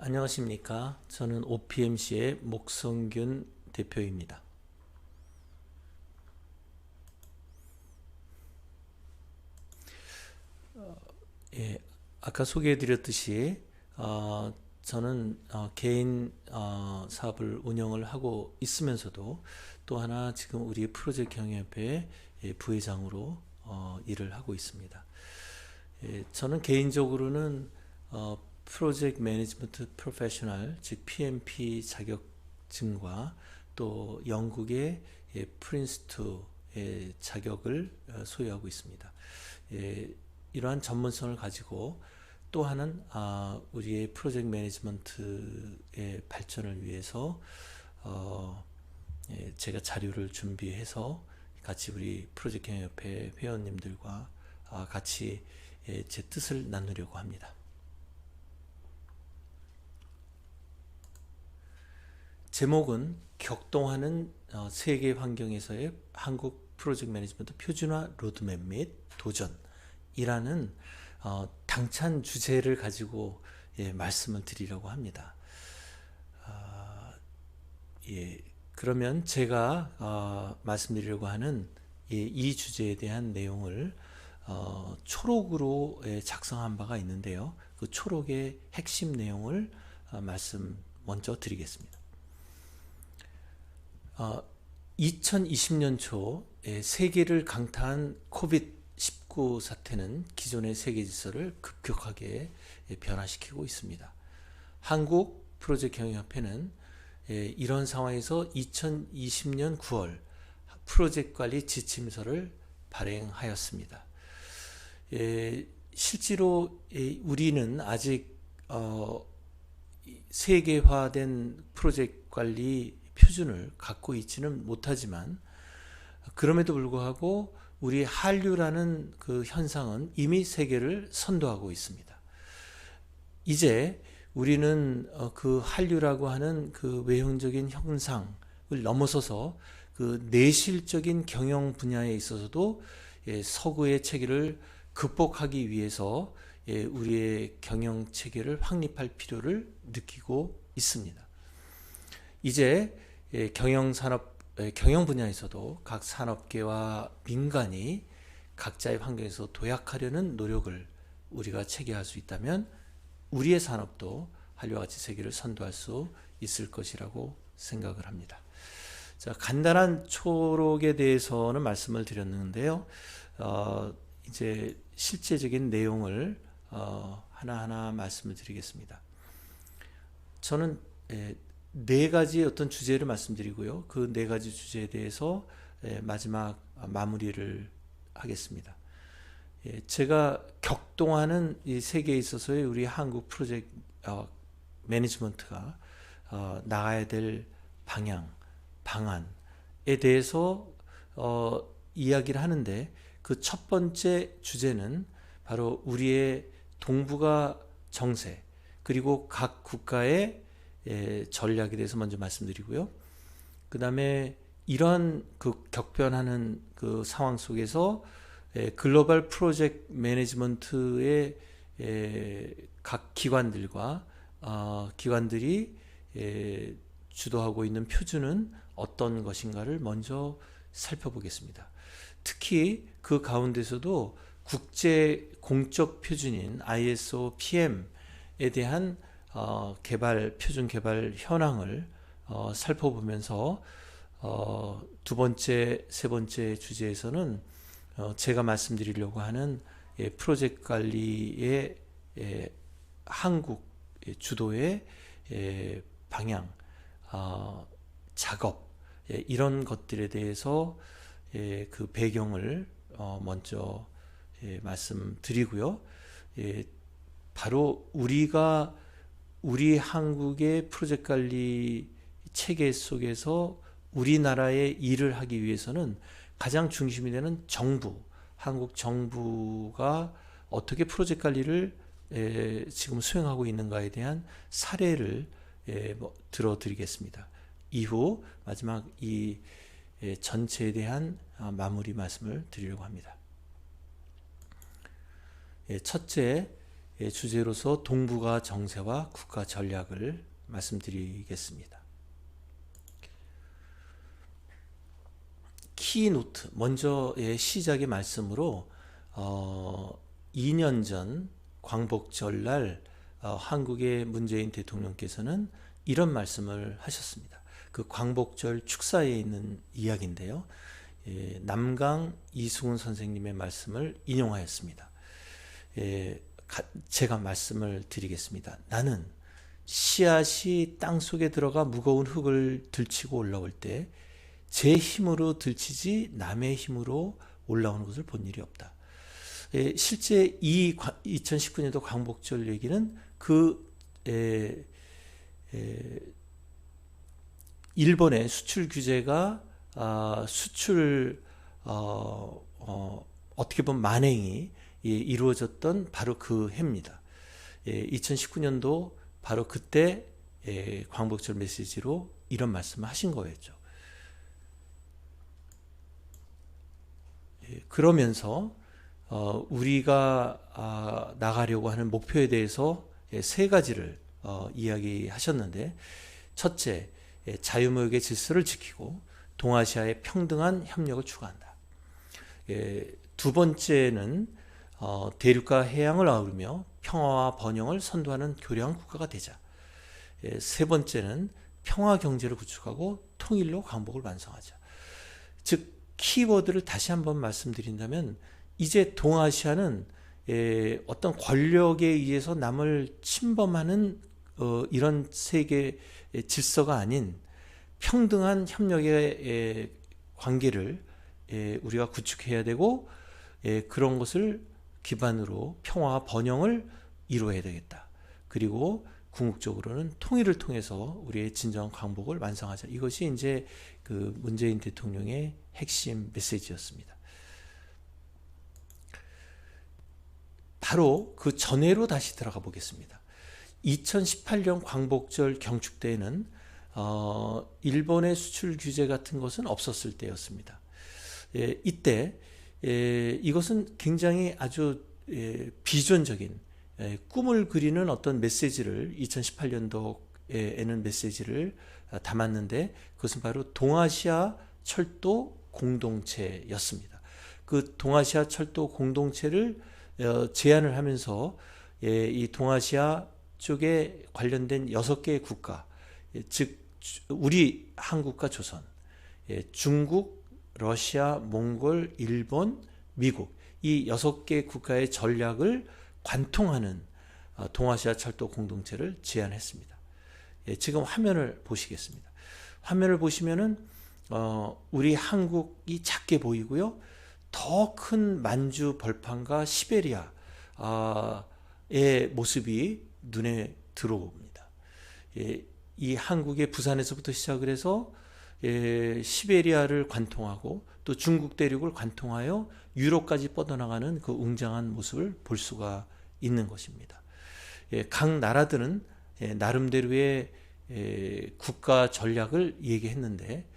안녕하십니까. 저는 OPMC의 목성균 대표입니다. 예, 아까 소개해드렸듯이 저는 개인 사업을 운영을 하고 있으면서도 또 하나 지금 우리 프로젝트 경영협회 부회장으로 일을 하고 있습니다. 저는 개인적으로는 프로젝트 매니지먼트 프로페셔널 즉 PMP 자격증과 또 영국의 프린스2의 자격을 소유하고 있습니다. 이러한 전문성을 가지고 또 하나는 우리의 프로젝트 매니지먼트의 발전을 위해서 제가 자료를 준비해서 같이 우리 프로젝트 경영협회 회원님들과 같이 제 뜻을 나누려고 합니다. 제목은 격동하는 세계 환경에서의 한국 프로젝트 매니지먼트 표준화 로드맵 및 도전이라는 당찬 주제를 가지고 말씀을 드리려고 합니다. 그러면 제가 말씀드리려고 하는 이 주제에 대한 내용을 초록으로 작성한 바가 있는데요. 그 초록의 핵심 내용을 말씀 먼저 드리겠습니다. 2020년 초 세계를 강타한 코비드-19 사태는 기존의 세계 질서를 급격하게 변화시키고 있습니다. 한국 프로젝트 경영협회는 이런 상황에서 2020년 9월 프로젝트 관리 지침서를 발행하였습니다. 실제로 우리는 아직 세계화된 프로젝트 관리 표준을 갖고 있지는 못하지만 그럼에도 불구하고 우리 한류라는 그 현상은 이미 세계를 선도하고 있습니다. 이제 우리는 그 한류라고 하는 그 외형적인 현상을 넘어서서 그 내실적인 경영 분야에 있어서도 서구의 체계를 극복하기 위해서 우리의 경영 체계를 확립할 필요를 느끼고 있습니다. 이제 경영 분야에서도 각 산업계와 민간이 각자의 환경에서 도약하려는 노력을 우리가 체계할 수 있다면 우리의 산업도 한류와 같이 세계를 선도할 수 있을 것이라고 생각을 합니다. 자, 간단한 초록에 대해서는 말씀을 드렸는데요. 이제 실제적인 내용을 하나하나 말씀을 드리겠습니다. 저는 네 가지 어떤 주제를 말씀드리고요. 그 네 가지 주제에 대해서 마지막 마무리를 하겠습니다. 제가 격동하는 이 세계에 있어서의 우리 한국 프로젝트 매니지먼트가 나가야 될 방향, 방안에 대해서 이야기를 하는데 그 첫 번째 주제는 바로 우리의 동북아 정세 그리고 각 국가의 전략에 대해서 먼저 말씀드리고요. 그 다음에 이런 그 격변하는 그 상황 속에서 글로벌 프로젝트 매니지먼트의 각 기관들과 기관들이 주도하고 있는 표준은 어떤 것인가를 먼저 살펴보겠습니다. 특히 그 가운데서도 국제 공적 표준인 ISO PM에 대한 표준 개발 현황을 살펴보면서 두 번째, 세 번째 주제에서는 제가 말씀드리려고 하는 프로젝트 관리의 한국 주도의 방향, 작업 이런 것들에 대해서 그 배경을 먼저 말씀드리고요. 바로 우리 한국의 프로젝트 관리 체계 속에서 우리나라의 일을 하기 위해서는 가장 중심이 되는 한국 정부가 어떻게 프로젝트 관리를 지금 수행하고 있는가에 대한 사례를 들어드리겠습니다. 이후 마지막 이 전체에 대한 마무리 말씀을 드리려고 합니다. 첫째, 주제로서 동북아 정세와 국가 전략을 말씀드리겠습니다. 키노트, 먼저의 시작의 말씀으로 2년 전 광복절날 한국의 문재인 대통령께서는 이런 말씀을 하셨습니다. 그 광복절 축사에 있는 이야기인데요. 남강 이승훈 선생님의 말씀을 인용하였습니다. 제가 말씀을 드리겠습니다. 나는 씨앗이 땅속에 들어가 무거운 흙을 들치고 올라올 때 제 힘으로 들치지 남의 힘으로 올라오는 것을 본 일이 없다. 실제 이 2019년도 광복절 얘기는 일본의 수출 규제가 수출 어떻게 보면 만행이 이루어졌던 바로 그 해입니다. 2019년도 바로 그때 광복절 메시지로 이런 말씀을 하신 거였죠. 그러면서 우리가 나가려고 하는 목표에 대해서 세 가지를 이야기하셨는데, 첫째, 자유무역의 질서를 지키고 동아시아의 평등한 협력을 추구한다. 두 번째는 대륙과 해양을 아우르며 평화와 번영을 선도하는 교량한 국가가 되자. 세 번째는 평화 경제를 구축하고 통일로 광복을 완성하자. 즉 키워드를 다시 한번 말씀드린다면, 이제 동아시아는 어떤 권력에 의해서 남을 침범하는 이런 세계 질서가 아닌 평등한 협력의 관계를 우리가 구축해야 되고, 그런 것을 기반으로 평화와 번영을 이루어야 되겠다. 그리고 궁극적으로는 통일을 통해서 우리의 진정한 광복을 완성하자. 이것이 이제 그 문재인 대통령의 핵심 메시지였습니다. 바로 그 전해로 다시 들어가 보겠습니다. 2018년 광복절 경축 때에는 일본의 수출 규제 같은 것은 없었을 때였습니다. 이때 이것은 굉장히 아주 비전적인 꿈을 그리는 어떤 메시지를 2018년도에는 메시지를 담았는데, 그것은 바로 동아시아 철도 공동체였습니다. 그 동아시아 철도 공동체를 제안을 하면서 이 동아시아 쪽에 관련된 6개의 국가, 즉 우리 한국과 조선, 중국, 러시아, 몽골, 일본, 미국, 이 6개 국가의 전략을 관통하는 동아시아 철도 공동체를 제안했습니다. 지금 화면을 보시겠습니다. 화면을 보시면은 우리 한국이 작게 보이고요. 더 큰 만주 벌판과 시베리아의 모습이 눈에 들어옵니다. 이 한국의 부산에서부터 시작을 해서 시베리아를 관통하고 또 중국 대륙을 관통하여 유럽까지 뻗어나가는 그 웅장한 모습을 볼 수가 있는 것입니다. 각 나라들은 나름대로의 국가 전략을 얘기했는데,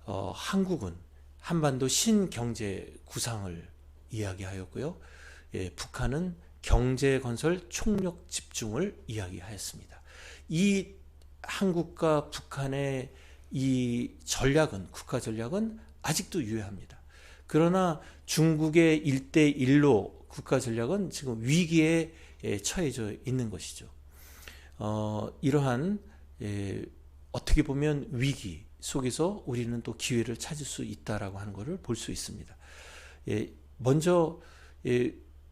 한국은 한반도 신경제 구상을 이야기하였고요. 북한은 경제 건설 총력 집중을 이야기하였습니다. 이 한국과 북한의 이 전략은, 국가 전략은 아직도 유효합니다. 그러나 중국의 1대1로 국가 전략은 지금 위기에 처해져 있는 것이죠. 이러한 어떻게 보면 위기 속에서 우리는 또 기회를 찾을 수 있다라고 하는 것을 볼 수 있습니다. 먼저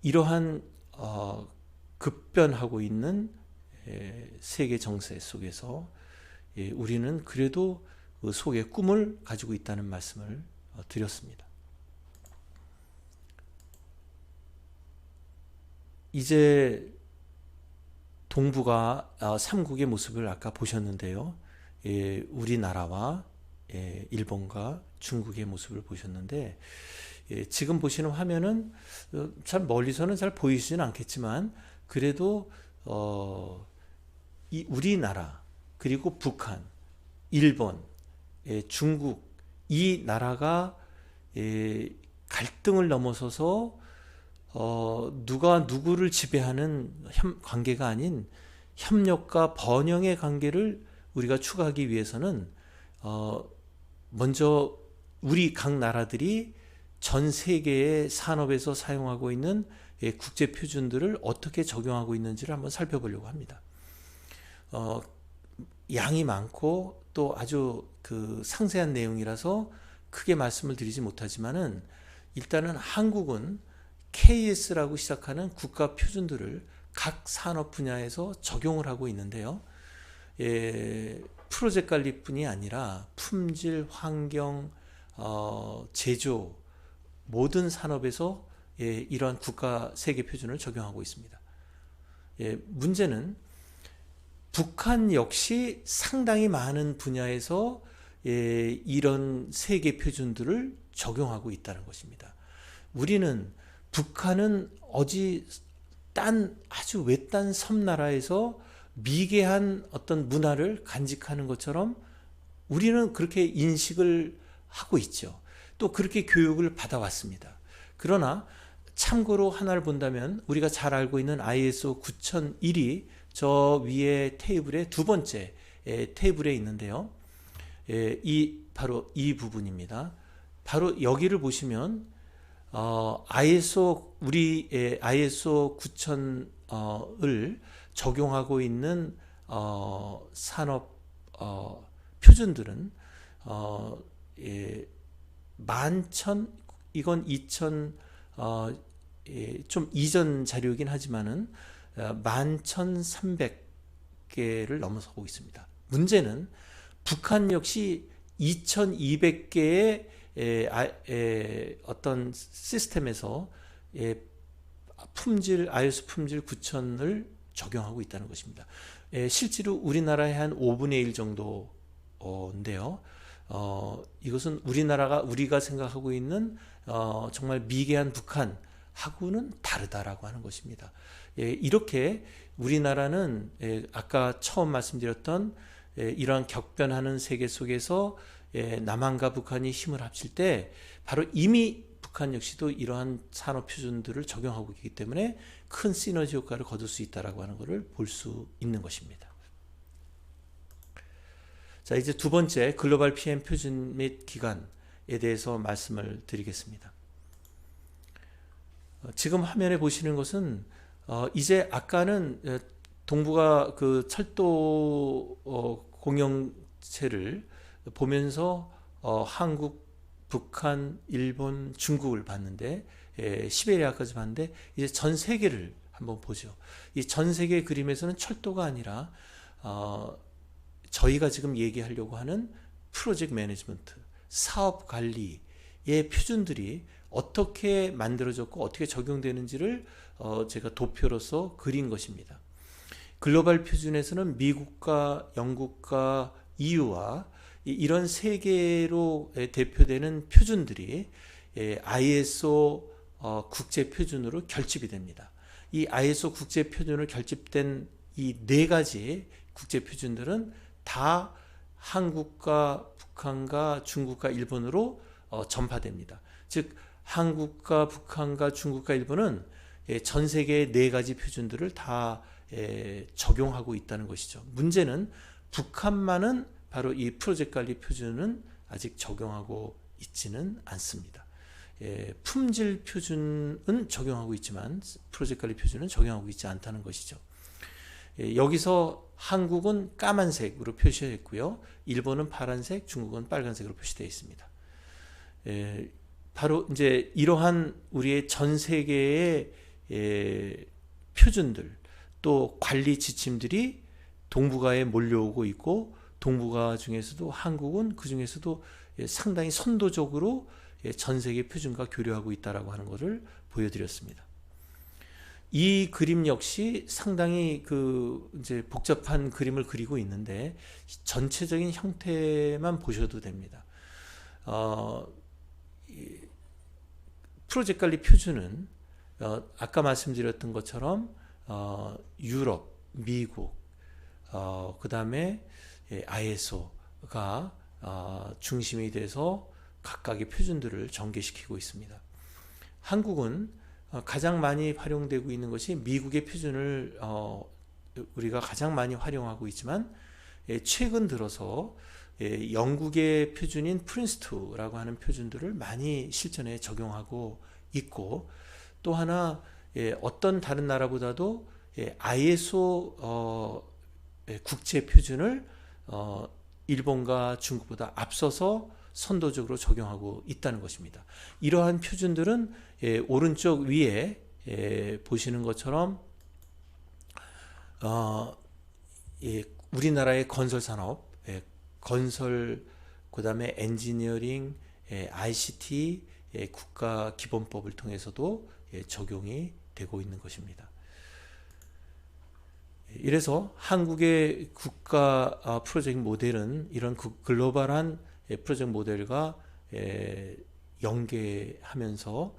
이러한 급변하고 있는 세계 정세 속에서 우리는 그래도 그 속에 꿈을 가지고 있다는 말씀을 드렸습니다. 이제 동북아 3국의 모습을 아까 보셨는데요. 우리나라와 일본과 중국의 모습을 보셨는데, 지금 보시는 화면은 잘 멀리서는 잘 보이시지는 않겠지만, 그래도 이 우리나라, 그리고 북한, 일본, 중국, 이 나라가 갈등을 넘어서서 누가 누구를 지배하는 관계가 아닌 협력과 번영의 관계를 우리가 추구하기 위해서는 먼저 우리 각 나라들이 전 세계의 산업에서 사용하고 있는 국제 표준들을 어떻게 적용하고 있는지를 한번 살펴보려고 합니다. 양이 많고 또 아주 그 상세한 내용이라서 크게 말씀을 드리지 못하지만은 일단은 한국은 KS라고 시작하는 국가 표준들을 각 산업 분야에서 적용을 하고 있는데요. 프로젝트 관리뿐이 아니라 품질, 환경, 제조 모든 산업에서 이러한 국가 세계 표준을 적용하고 있습니다. 문제는 북한 역시 상당히 많은 분야에서 이런 세계 표준들을 적용하고 있다는 것입니다. 우리는 북한은 딴 아주 외딴 섬나라에서 미개한 어떤 문화를 간직하는 것처럼 우리는 그렇게 인식을 하고 있죠. 또 그렇게 교육을 받아왔습니다. 그러나 참고로 하나를 본다면 우리가 잘 알고 있는 ISO 9001이 저 위에 테이블의 두 번째 테이블에 있는데요. 바로 이 부분입니다. 바로 여기를 보시면 우리 ISO 9000을 적용하고 있는 산업 표준들은 이건 2000 좀 이전 자료이긴 하지만은 11,300개를 넘어서고 있습니다. 문제는 북한 역시 2,200개의 어떤 시스템에서 ISO 품질 9000을 적용하고 있다는 것입니다. 실제로 우리나라의 한 5분의 1 정도인데요. 이것은 우리가 생각하고 있는 정말 미개한 북한하고는 다르다라고 하는 것입니다. 이렇게 우리나라는 아까 처음 말씀드렸던 이러한 격변하는 세계 속에서 남한과 북한이 힘을 합칠 때 바로 이미 북한 역시도 이러한 산업 표준들을 적용하고 있기 때문에 큰 시너지 효과를 거둘 수 있다라고 하는 것을 볼 수 있는 것입니다. 자, 이제 두 번째 글로벌 PM 표준 및 기간에 대해서 말씀을 드리겠습니다. 지금 화면에 보시는 것은 이제 아까는 동북아 그 철도 공영체를 보면서 한국, 북한, 일본, 중국을 봤는데 시베리아까지 봤는데 이제 전 세계를 한번 보죠. 이 전 세계 그림에서는 철도가 아니라 저희가 지금 얘기하려고 하는 프로젝트 매니지먼트, 사업 관리의 표준들이 어떻게 만들어졌고 어떻게 적용되는지를 제가 도표로서 그린 것입니다. 글로벌 표준에서는 미국과 영국과 EU와 이런 세 개로 대표되는 표준들이 ISO 국제 표준으로 결집이 됩니다. 이 ISO 국제 표준으로 결집된 이 네 가지 국제 표준들은 다 한국과 북한과 중국과 일본으로 전파됩니다. 즉 한국과 북한과 중국과 일본은 전 세계의 네 가지 표준들을 다 적용하고 있다는 것이죠. 문제는 북한만은 바로 이 프로젝트 관리 표준은 아직 적용하고 있지는 않습니다. 품질 표준은 적용하고 있지만 프로젝트 관리 표준은 적용하고 있지 않다는 것이죠. 여기서 한국은 까만색으로 표시되어 있고요. 일본은 파란색, 중국은 빨간색으로 표시되어 있습니다. 바로 이제 이러한 우리의 전 세계의 표준들 또 관리 지침들이 동북아에 몰려오고 있고 동북아 중에서도 한국은 그 중에서도 상당히 선도적으로 전 세계 표준과 교류하고 있다라고 하는 것을 보여드렸습니다. 이 그림 역시 상당히 이제 복잡한 그림을 그리고 있는데 전체적인 형태만 보셔도 됩니다. 프로젝트 관리 표준은 아까 말씀드렸던 것처럼 유럽, 미국, 그 다음에 ISO가 중심이 돼서 각각의 표준들을 전개시키고 있습니다. 한국은 가장 많이 활용되고 있는 것이 미국의 표준을 우리가 가장 많이 활용하고 있지만 최근 들어서 영국의 표준인 프린스2라고 하는 표준들을 많이 실전에 적용하고 있고, 또 하나 어떤 다른 나라보다도 ISO 국제 표준을 일본과 중국보다 앞서서 선도적으로 적용하고 있다는 것입니다. 이러한 표준들은 오른쪽 위에 보시는 것처럼 우리나라의 건설 산업, 건설, 그다음에 엔지니어링, ICT, 국가 기본법을 통해서도 적용이 되고 있는 것입니다. 이래서 한국의 국가 프로젝트 모델은 이런 글로벌한 프로젝트 모델과 연계하면서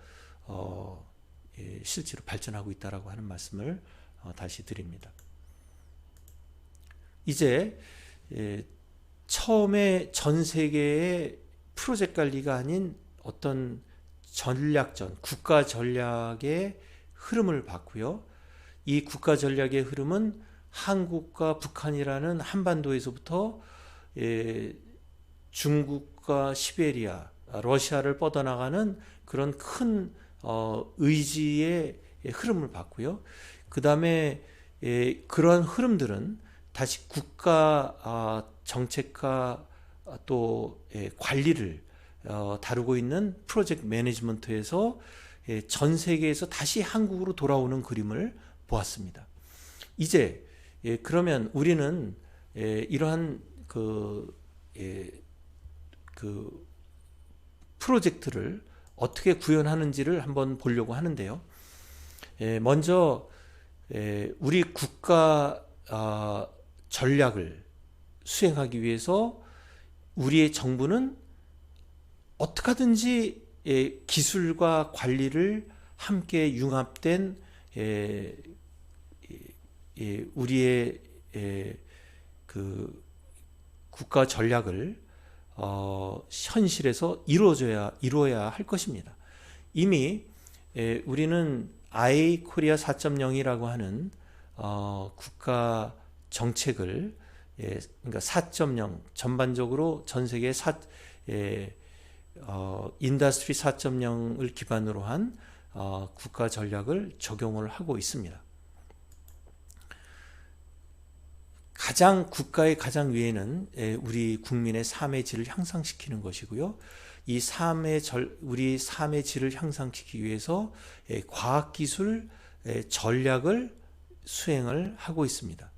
실제로 발전하고 있다라고 하는 말씀을 다시 드립니다. 이제 처음에 전 세계의 프로젝트 관리가 아닌 어떤 전략전, 국가 전략의 흐름을 봤고요. 이 국가 전략의 흐름은 한국과 북한이라는 한반도에서부터 중국과 시베리아, 러시아를 뻗어나가는 그런 큰 의지의 흐름을 봤고요. 그 다음에 그러한 흐름들은 다시 국가 정책과 또 관리를 다루고 있는 프로젝트 매니지먼트에서 전 세계에서 다시 한국으로 돌아오는 그림을 보았습니다. 이제 그러면 우리는 이러한 그 프로젝트를 어떻게 구현하는지를 한번 보려고 하는데요. 먼저 우리 국가 전략을 수행하기 위해서 우리의 정부는 어떻게 하든지 기술과 관리를 함께 융합된 우리의 그 국가 전략을 현실에서 이루어야 할 것입니다. 이미 우리는 아이코리아 4.0이라고 하는 국가 정책을 그러니까 4.0 전반적으로 전 세계 인더스트리 4.0을 기반으로 한 국가 전략을 적용을 하고 있습니다. 국가의 가장 위에는 우리 국민의 삶의 질을 향상시키는 것이고요. 우리 삶의 질을 향상시키기 위해서 과학기술 전략을 수행을 하고 있습니다.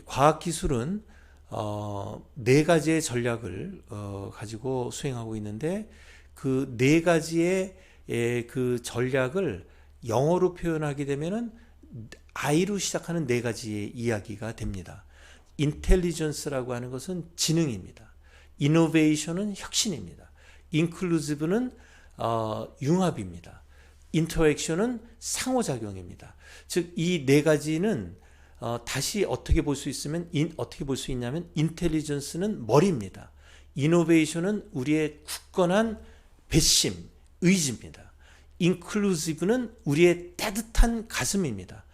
과학기술은 4가지의 전략을 가지고 수행하고 있는데 그 4가지의 그 전략을 영어로 표현하게 되면은 I로 시작하는 4가지의 이야기가 됩니다. 인텔리전스라고 하는 것은 지능입니다. 이노베이션은 혁신입니다. 인클루시브는 융합입니다. 인터액션은 상호작용입니다. 즉 이 4가지는 다시 어떻게 볼 수 있냐면 인텔리전스는 머리입니다. 이노베이션은 우리의 굳건한 배심, 의지입니다. 인클루시브는 우리의 따뜻한 가슴입니다.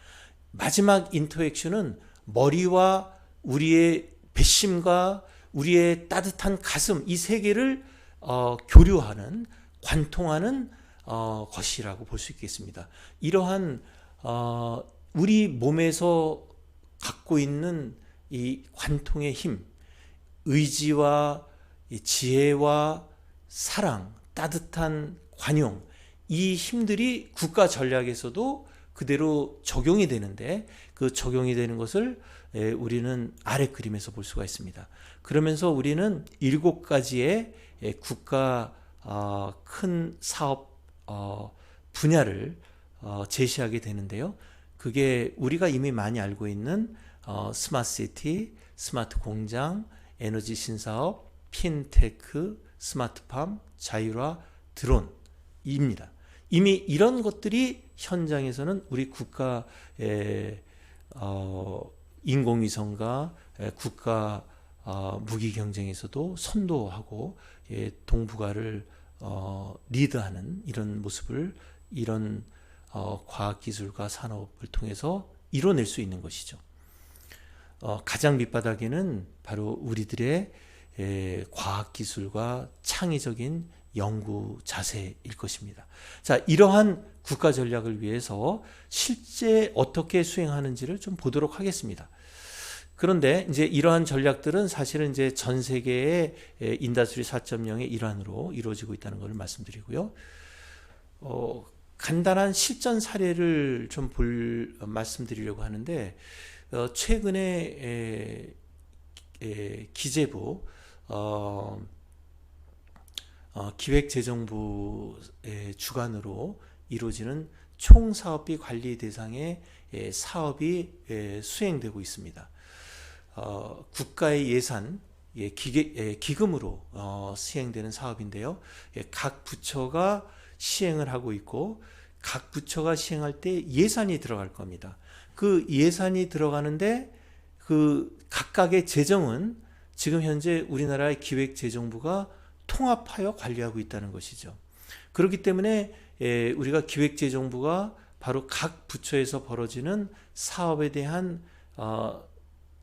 마지막 인터액션은 머리와 우리의 배심과 우리의 따뜻한 가슴, 이 세 개를 교류하는, 관통하는 것이라고 볼 수 있겠습니다. 이러한 우리 몸에서 갖고 있는 이 관통의 힘, 의지와 지혜와 사랑, 따뜻한 관용, 이 힘들이 국가 전략에서도 그대로 적용이 되는데 그 적용이 되는 것을 우리는 아래 그림에서 볼 수가 있습니다. 그러면서 우리는 7가지의 국가 큰 사업 분야를 제시하게 되는데요. 그게 우리가 이미 많이 알고 있는 스마트시티, 스마트 공장, 에너지 신사업, 핀테크, 스마트팜, 자율화, 드론입니다. 이미 이런 것들이 현장에서는 우리 국가의 인공위성과 국가 무기 경쟁에서도 선도하고 동북아를 리드하는 이런 모습을, 이런 과학기술과 산업을 통해서 이뤄낼 수 있는 것이죠. 가장 밑바닥에는 바로 우리들의 과학기술과 창의적인 연구 자세일 것입니다. 자, 이러한 국가 전략을 위해서 실제 어떻게 수행하는지를 좀 보도록 하겠습니다. 그런데 이제 이러한 전략들은 사실은 이제 전 세계의 인더스트리 4.0의 일환으로 이루어지고 있다는 것을 말씀드리고요. 간단한 실전 사례를 좀 말씀드리려고 하는데, 최근에 기재부 기획재정부의 주관으로 이루어지는 총사업비 관리 대상의 사업이 수행되고 있습니다. 국가의 예산, 기금으로 시행되는 사업인데요. 각 부처가 시행을 하고 있고 각 부처가 시행할 때 예산이 들어갈 겁니다. 그 예산이 들어가는데 그 각각의 재정은 지금 현재 우리나라의 기획재정부가 통합하여 관리하고 있다는 것이죠. 그렇기 때문에 우리가 기획재정부가 바로 각 부처에서 벌어지는 사업에 대한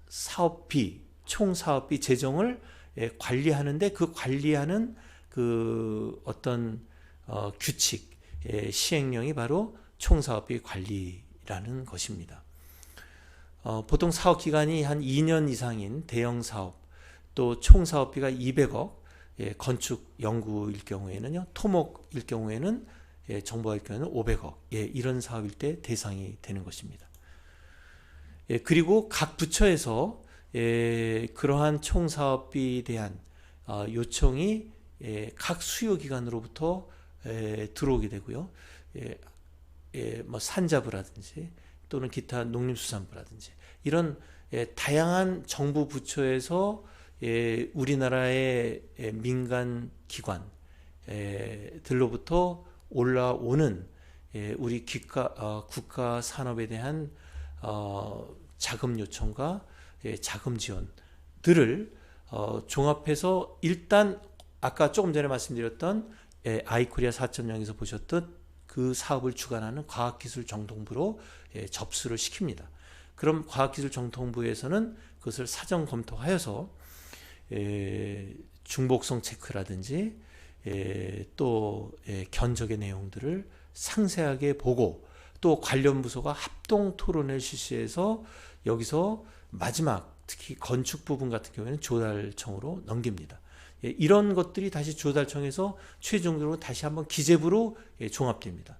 사업비, 총사업비 재정을 관리하는데 그 관리하는 그 어떤 규칙, 시행령이 바로 총사업비 관리라는 것입니다. 보통 사업 기간이 한 2년 이상인 대형 사업, 또 총사업비가 200억, 건축 연구일 경우에는요, 토목일 경우에는 정보화일 경우에는 500억, 이런 사업일 때 대상이 되는 것입니다. 그리고 각 부처에서 그러한 총사업비에 대한 요청이 각 수요기관으로부터 들어오게 되고요. 뭐 산자부라든지 또는 기타 농림수산부라든지 이런 다양한 정부 부처에서 우리나라의 민간 기관들로부터 올라오는 우리 국가 산업에 대한 자금 요청과 자금 지원들을 종합해서 일단 아까 조금 전에 말씀드렸던 아이코리아 4.0에서 보셨던 그 사업을 주관하는 과학기술정통부로 접수를 시킵니다. 그럼 과학기술정통부에서는 그것을 사전 검토하여서 중복성 체크라든지 또 견적의 내용들을 상세하게 보고 또 관련 부서가 합동 토론을 실시해서 여기서 마지막 특히 건축 부분 같은 경우에는 조달청으로 넘깁니다. 이런 것들이 다시 조달청에서 최종적으로 다시 한번 기재부로 종합됩니다.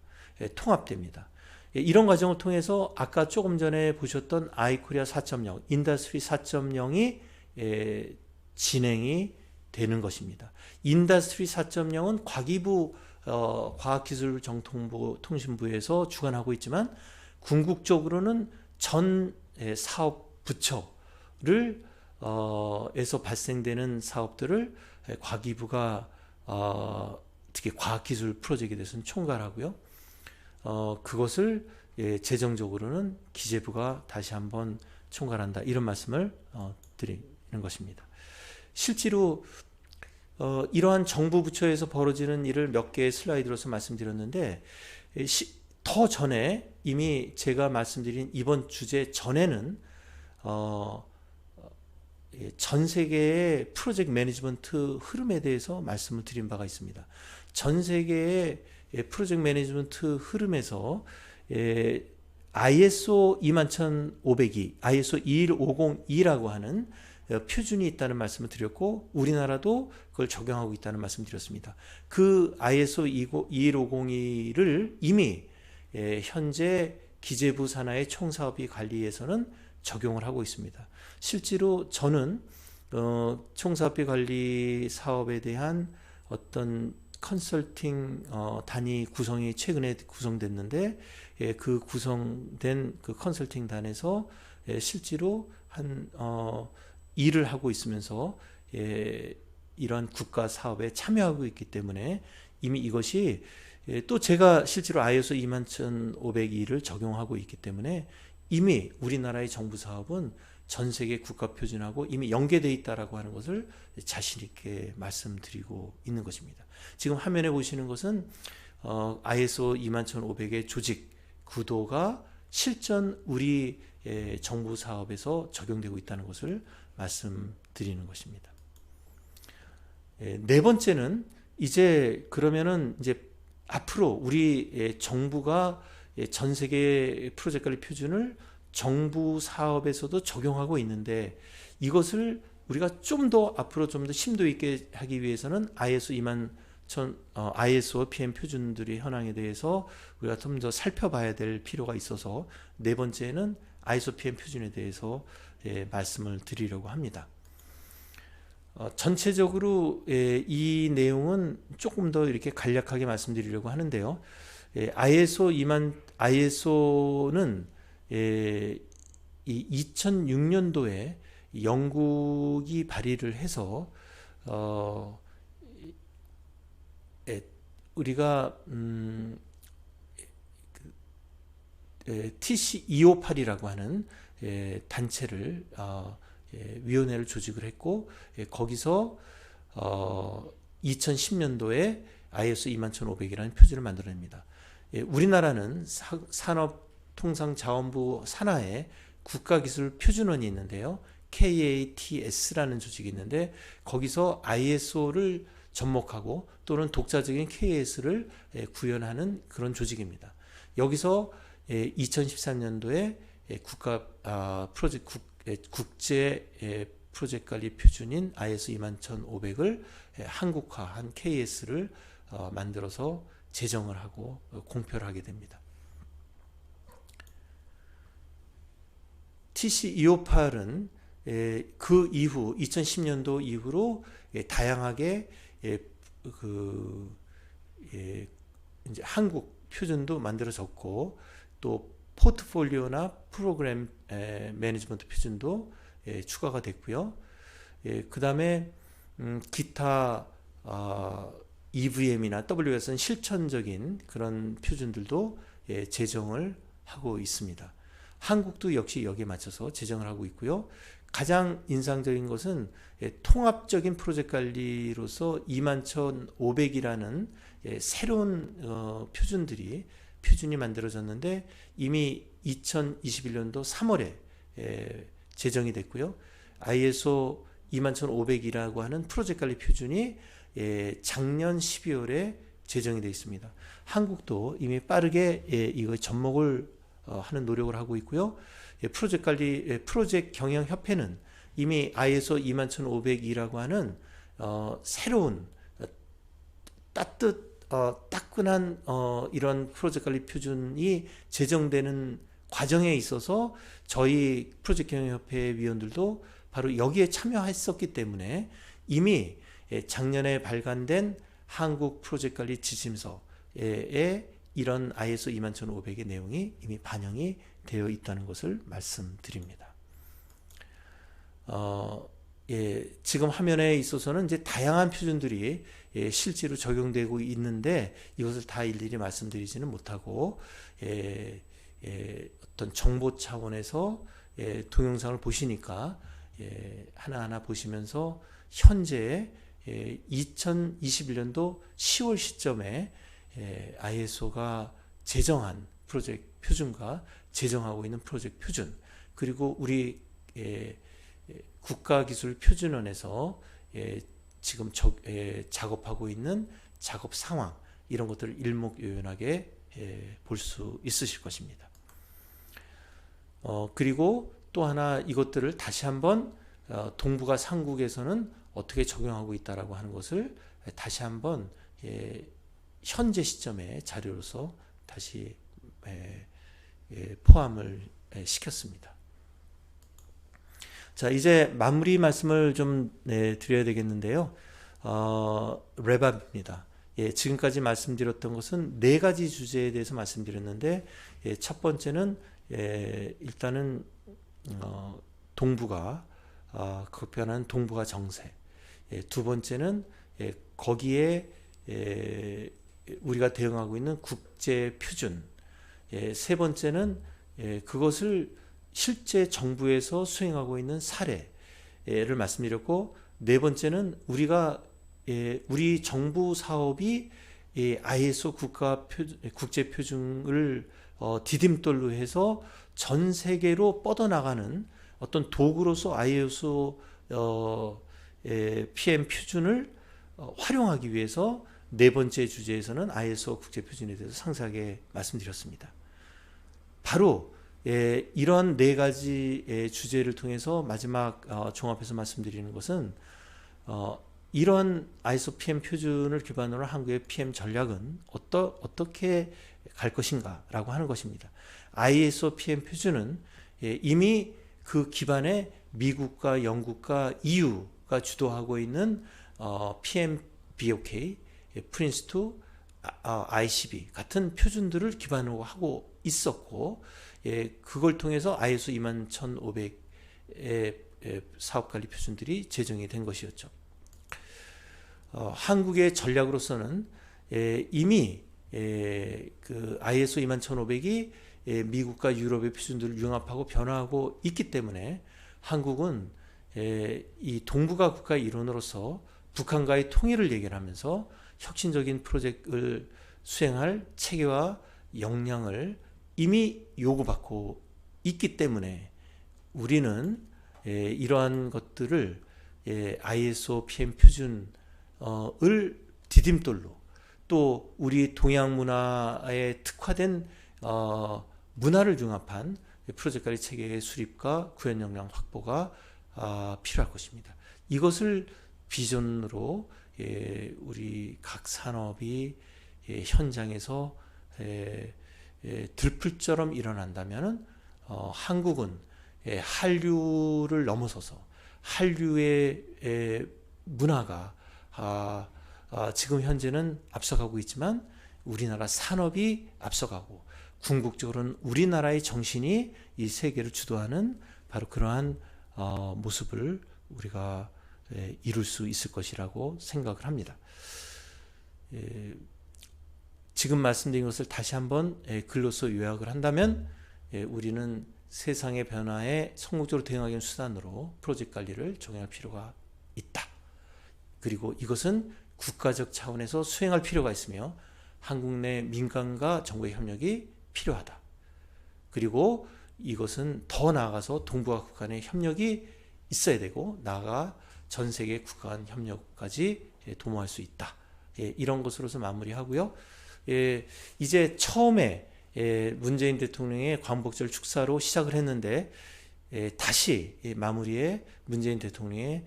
통합됩니다. 이런 과정을 통해서 아까 조금 전에 보셨던 아이코리아 4.0, 인더스트리 4.0이 진행이 되는 것입니다. 인더스트리 4.0은 과기부 과학기술정통부 통신부에서 주관하고 있지만 궁극적으로는 전 사업 부처를 에서 발생되는 사업들을 과기부가 특히 과학기술 프로젝트에 대해서는 총괄하고요. 그것을 재정적으로는 기재부가 다시 한번 총괄한다. 이런 말씀을 드리는 것입니다. 실제로 이러한 정부 부처에서 벌어지는 일을 몇 개의 슬라이드로서 말씀드렸는데 더 전에 이미 제가 말씀드린 이번 주제 전에는 전 세계의 프로젝트 매니지먼트 흐름에 대해서 말씀을 드린 바가 있습니다. 전 세계의 프로젝트 매니지먼트 흐름에서 ISO 21502, ISO 21502라고 하는 표준이 있다는 말씀을 드렸고 우리나라도 그걸 적용하고 있다는 말씀 드렸습니다. 그 ISO 21502를 이미 현재 기재부 산하의 총사업비 관리에서는 적용을 하고 있습니다. 실제로 저는 총사업비 관리 사업에 대한 어떤 컨설팅 단위 구성이 최근에 구성됐는데 그 구성된 그 컨설팅 단에서 실제로 한 일을 하고 있으면서 이러한 국가 사업에 참여하고 있기 때문에 이미 이것이 또 제가 실제로 ISO 21502를 적용하고 있기 때문에 이미 우리나라의 정부 사업은 전 세계 국가 표준하고 이미 연계되어 있다라고 하는 것을 자신 있게 말씀드리고 있는 것입니다. 지금 화면에 보시는 것은 ISO 21500의 조직 구도가 실전 우리 정부 사업에서 적용되고 있다는 것을 말씀드리는 것입니다. 네 번째는 이제 그러면은 이제 앞으로 우리 정부가 전 세계 프로젝트 관리 표준을 정부 사업에서도 적용하고 있는데 이것을 우리가 좀 더 앞으로 좀 더 심도 있게 하기 위해서는 ISO PM 표준들의 현황에 대해서 우리가 좀 더 살펴봐야 될 필요가 있어서 네 번째는 ISO PM 표준에 대해서 말씀을 드리려고 합니다. 전체적으로 이 내용은 조금 더 이렇게 간략하게 말씀드리려고 하는데요. ISO는 이 2006년도에 영국이 발의를 해서 우리가 TC258이라고 하는 단체를 위원회를 조직을 했고 거기서 2010년도에 ISO 21500이라는 표준을 만들어냅니다. 우리나라는 산업통상자원부 산하에 국가기술표준원이 있는데요. KATS라는 조직이 있는데 거기서 ISO를 접목하고 또는 독자적인 KS를 구현하는 그런 조직입니다. 여기서 2013년도에 국제 프로젝트 관리 표준인 ISO 21500을 한국화한 KS를 만들어서 제정을 하고 공표를 하게 됩니다. TC258은 그 이후 2010년도 이후로 다양하게 이제 한국 표준도 만들어졌고 또 포트폴리오나 프로그램 매니지먼트 표준도 추가가 됐고요. 그 다음에 기타 EVM이나 WS는 실천적인 그런 표준들도 제정을 하고 있습니다. 한국도 역시 여기에 맞춰서 제정을 하고 있고요. 가장 인상적인 것은 통합적인 프로젝트 관리로서 21500이라는 새로운 표준이 만들어졌는데 이미 2021년도 3월에 제정이 됐고요. ISO 21500이라고 하는 프로젝트 관리 표준이 작년 12월에 제정이 되어 있습니다. 한국도 이미 빠르게 이거 접목을 하는 노력을 하고 있고요. 프로젝트 경영협회는 이미 ISO 21500이라고 하는 새로운 따끈한 이런 프로젝트 관리 표준이 제정되는 과정에 있어서 저희 프로젝트 경영협회 위원들도 바로 여기에 참여했었기 때문에 이미 작년에 발간된 한국 프로젝트 관리 지침서에 이런 ISO 21500의 내용이 이미 반영이 되어 있다는 것을 말씀드립니다. 지금 화면에 있어서는 이제 다양한 표준들이 실제로 적용되고 있는데 이것을 다 일일이 말씀드리지는 못하고 어떤 정보 차원에서 동영상을 보시니까 하나하나 보시면서 현재 2021년도 10월 시점에 ISO가 제정한 프로젝트 표준과 제정하고 있는 프로젝트 표준 그리고 우리 국가기술표준원에서 지금 작업하고 있는 작업 상황 이런 것들을 일목요연하게 볼 수 있으실 것입니다. 그리고 또 하나 이것들을 다시 한번 동북아 상국에서는 어떻게 적용하고 있다라고 하는 것을 다시 한번 현재 시점의 자료로서 다시 포함을 시켰습니다. 자, 이제 마무리 말씀을 좀 드려야 되겠는데요. 랩업입니다. 지금까지 말씀드렸던 것은 네 가지 주제에 대해서 말씀드렸는데 첫 번째는 일단은 동북아 급변한 동북아 정세. 두 번째는 거기에 우리가 대응하고 있는 국제 표준. 세 번째는 그것을 실제 정부에서 수행하고 있는 사례를 말씀드렸고 네 번째는 우리 정부 사업이 이 ISO 국제 표준을 디딤돌로 해서 전 세계로 뻗어나가는 어떤 도구로서 ISO PM 표준을 활용하기 위해서 네 번째 주제에서는 ISO 국제 표준에 대해서 상세하게 말씀드렸습니다. 바로 이런 네 가지 주제를 통해서 마지막 종합해서 말씀드리는 것은 이런 ISO PM 표준을 기반으로 한 한국의 PM 전략은 어떻게 갈 것인가라고 하는 것입니다. ISO PM 표준은 이미 그 기반에 미국과 영국과 EU가 주도하고 있는 PMBOK, 프린스2, ICB 같은 표준들을 기반으로 하고 있었고, 그걸 통해서 ISO 21500의 사업관리 표준들이 제정이 된 것이었죠. 한국의 전략으로서는 이미 그 ISO 21500이 미국과 유럽의 표준들을 융합하고 변화하고 있기 때문에 한국은 이 동북아 국가 일원으로서 북한과의 통일을 얘기하면서 혁신적인 프로젝트를 수행할 체계와 역량을 이미 요구받고 있기 때문에 우리는 이러한 것들을 ISO PM 표준을 디딤돌로 또 우리 동양 문화에 특화된 문화를 융합한 프로젝트 관리 체계의 수립과 구현 역량 확보가 필요할 것입니다. 이것을 비전으로 우리 각 산업이 현장에서 들풀처럼 일어난다면 한국은 한류를 넘어서서 한류의 문화가 지금 현재는 앞서가고 있지만 우리나라 산업이 앞서가고 궁극적으로는 우리나라의 정신이 이 세계를 주도하는 바로 그러한 모습을 우리가 이룰 수 있을 것이라고 생각을 합니다. 지금 말씀드린 것을 다시 한번 글로서 요약을 한다면 우리는 세상의 변화에 성공적으로 대응하기 위한 수단으로 프로젝트 관리를 적용할 필요가 있다. 그리고 이것은 국가적 차원에서 수행할 필요가 있으며 한국 내 민간과 정부의 협력이 필요하다. 그리고 이것은 더 나아가서 동북아 국가 간의 협력이 있어야 되고 나아가 전 세계 국가 간 협력까지 도모할 수 있다. 이런 것으로서 마무리하고요. 이제 처음에 문재인 대통령의 광복절 축사로 시작을 했는데 다시 마무리에 문재인 대통령의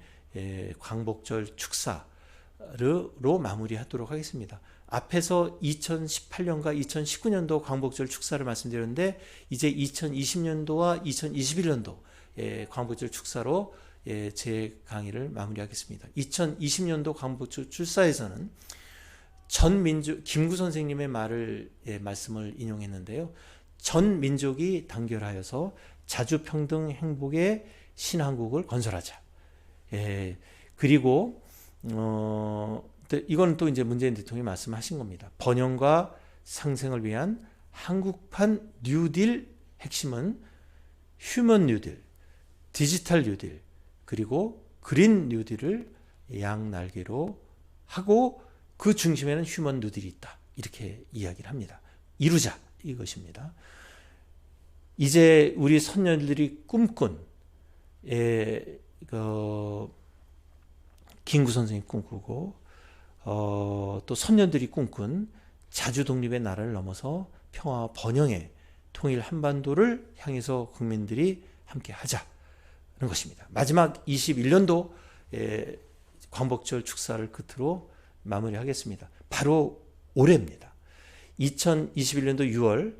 광복절 축사로 마무리하도록 하겠습니다. 앞에서 2018년과 2019년도 광복절 축사를 말씀드렸는데 이제 2020년도와 2021년도 광복절 축사로 제 강의를 마무리하겠습니다. 2020년도 광복절 축사에서는 전 민족 김구 선생님의 말씀을 인용했는데요. 전 민족이 단결하여서 자주평등 행복의 신한국을 건설하자. 그리고 이건 또 이제 문재인 대통령이 말씀하신 겁니다. 번영과 상생을 위한 한국판 뉴딜 핵심은 휴먼 뉴딜, 디지털 뉴딜, 그리고 그린 뉴딜을 양날개로 하고 그 중심에는 휴먼 뉴딜이 있다. 이렇게 이야기를 합니다. 이루자 이것입니다. 이제 우리 선녀들이 꿈꾼 김구 선생님이 꿈꾸고 또 선녀들이 꿈꾼 자주 독립의 나라를 넘어서 평화와 번영의 통일 한반도를 향해서 국민들이 함께 하자는 것입니다. 마지막 21년도 광복절 축사를 끝으로 마무리하겠습니다. 바로 올해입니다. 2021년도 6월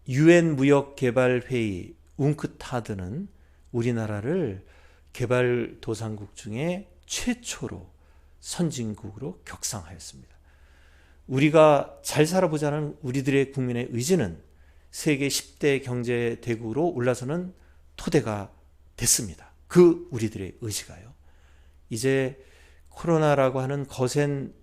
UN 무역개발회의 웅크타드는 우리나라를 개발도상국 중에 최초로 선진국으로 격상하였습니다. 우리가 잘 살아보자는 우리들의 국민의 의지는 세계 10대 경제 대국으로 올라서는 토대가 됐습니다. 그 우리들의 의지가요. 이제 코로나라고 하는 거센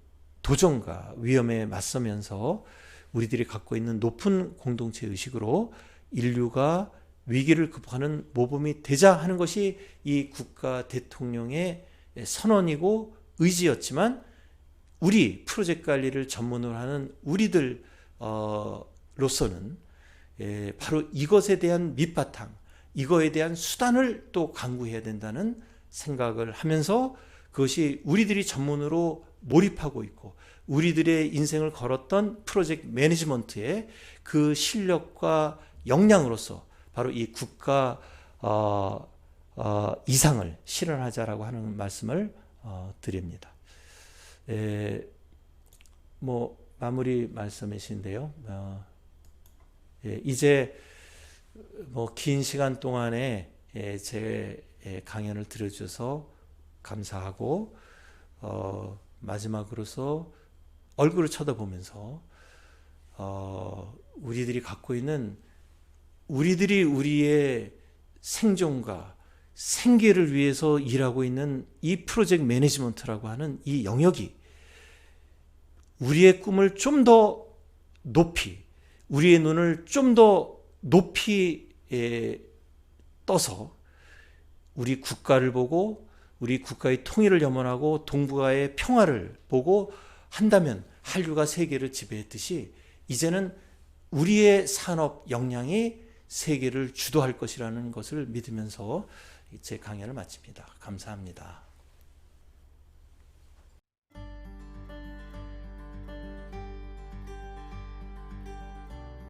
도전과 위험에 맞서면서 우리들이 갖고 있는 높은 공동체 의식으로 인류가 위기를 극복하는 모범이 되자 하는 것이 이 국가 대통령의 선언이고 의지였지만 우리 프로젝트 관리를 전문으로 하는 우리들 로서는 바로 이것에 대한 밑바탕, 이거에 대한 수단을 또 강구해야 된다는 생각을 하면서 그것이 우리들이 전문으로 몰입하고 있고 우리들의 인생을 걸었던 프로젝트 매니지먼트의 그 실력과 역량으로서 바로 이 국가 이상을 실현하자라고 하는 말씀을 드립니다. 뭐 마무리 말씀이신데요. 이제 뭐 긴 시간 동안에 제 강연을 들어주셔서 감사하고 마지막으로서 얼굴을 쳐다보면서 우리들이 갖고 있는 우리들이 우리의 생존과 생계를 위해서 일하고 있는 이 프로젝트 매니지먼트라고 하는 이 영역이 우리의 꿈을 좀 더 높이, 우리의 눈을 좀 더 높이 떠서 우리 국가를 보고 우리 국가의 통일을 염원하고 동북아의 평화를 보고 한다면 한류가 세계를 지배했듯이 이제는 우리의 산업 역량이 세계를 주도할 것이라는 것을 믿으면서 제 강연을 마칩니다. 감사합니다.